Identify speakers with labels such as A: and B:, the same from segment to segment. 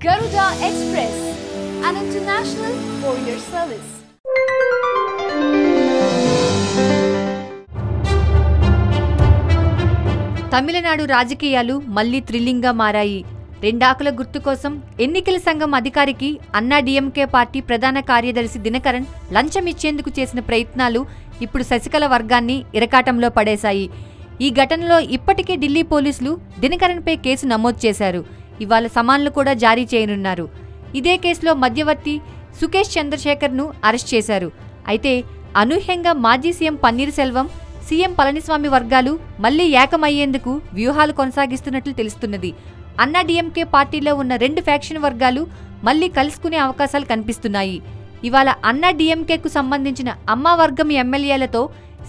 A: Garuda Express, an international courier service.
B: Tamil Nadu రాజకీయాలు మళ్లీ థ్రిల్లింగ్గా మారాయి. రెండాకుల గుర్తు కోసం ఎన్నికల సంఘం అధికారికి అన్నా డీఎంకే పార్టీ ప్రధాన కార్యదర్శి దినకరన్ లంచం ఇచ్చేందుకు చేసిన ప్రయత్నాలు ఇప్పుడు శశికళ వర్గాన్ని ఇరకాటంలో పడేశాయి. ఈ ఘటనలో ఇప్పటికే ఢిల్లీ పోలీసులు దినకరన్పై కేసు నమోదు చేశారు. ఇవాళ సమన్లు కూడా జారీ చేయనున్నారు. ఇదే కేసులో మధ్యవర్తి సుకేష్ చంద్రశేఖర్ను అరెస్ట్ చేశారు. అయితే అనూహ్యంగా మాజీ సీఎం పన్నీర్ సెల్వం, సీఎం పళనిస్వామి వర్గాలు మళ్లీ ఏకమయ్యేందుకు వ్యూహాలు కొనసాగిస్తున్నట్లు తెలుస్తున్నది. అన్నా డీఎంకే పార్టీలో ఉన్న రెండు ఫ్యాక్షన్ వర్గాలు మళ్లీ కలుసుకునే అవకాశాలు కనిపిస్తున్నాయి. ఇవాళ అన్నా డీఎంకేకు సంబంధించిన అమ్మా వర్గం ఎమ్మెల్యేలతో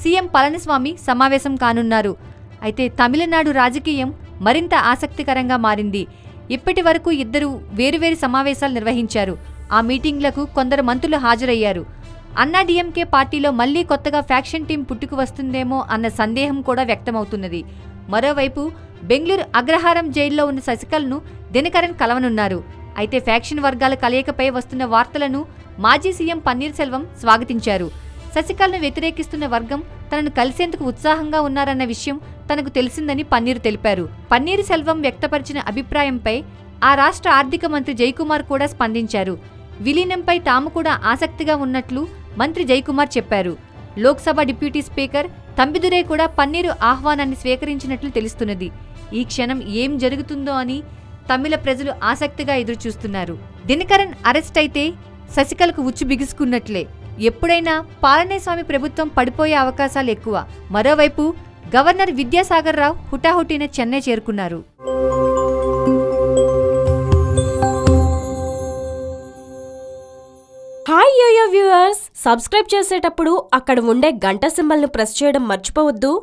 B: సీఎం పళనిస్వామి సమావేశం కానున్నారు. అయితే తమిళనాడు రాజకీయం మరింత ఆసక్తికరంగా మారింది. ఇప్పటి వరకు ఇద్దరు వేరువేరు సమావేశాలు నిర్వహించారు. ఆ మీటింగ్లకు కొందరు మంత్రులు హాజరయ్యారు. అన్నా డీఎంకే పార్టీలో మళ్లీ కొత్తగా ఫ్యాక్షన్ టీం పుట్టుకు వస్తుందేమో అన్న సందేహం కూడా వ్యక్తమవుతున్నది. మరోవైపు బెంగళూరు అగ్రహారం జైల్లో ఉన్న శశికళను దినకరన్ కలవనున్నారు. అయితే ఫ్యాక్షన్ వర్గాల కలయికపై వస్తున్న వార్తలను మాజీ సీఎం పన్నీర్ సెల్వం స్వాగతించారు. శశికళను వ్యతిరేకిస్తున్న వర్గం తనను కలిసేందుకు ఉత్సాహంగా ఉన్నారన్న విషయం తనకు తెలిసిందని పన్నీర్ తెలిపారు. పన్నీర్ సెల్వం వ్యక్తపరిచిన అభిప్రాయంపై ఆ రాష్ట్ర ఆర్థిక మంత్రి జయకుమార్ కూడా స్పందించారు. విలీనంపై తాము కూడా ఆసక్తిగా ఉన్నట్లు మంత్రి జయకుమార్ చెప్పారు. లోక్సభ డిప్యూటీ స్పీకర్ తంబిదురై కూడా పన్నీరు ఆహ్వానాన్ని స్వీకరించినట్లు తెలుస్తున్నది. ఈ క్షణం ఏం జరుగుతుందో అని తమిళ ప్రజలు ఆసక్తిగా ఎదురుచూస్తున్నారు. దినకరన్ అరెస్ట్ అయితే శశికళకు ఉచ్చు బిగుసుకున్నట్లే. ఎప్పుడైనా పళనిస్వామి ప్రభుత్వం పడిపోయే అవకాశాలు ఎక్కువ. మరోవైపు గవర్నర్ విద్యాసాగర్ రావు హుటాహుటిన చెన్నై చేరుకున్నారు.
C: హాయ్ యోయో వ్యూవర్స్, సబ్స్క్రైబ్ చేసేటప్పుడు అక్కడ ఉండే గంట సింబల్ను ప్రెస్ చేయడం మర్చిపోవద్దు.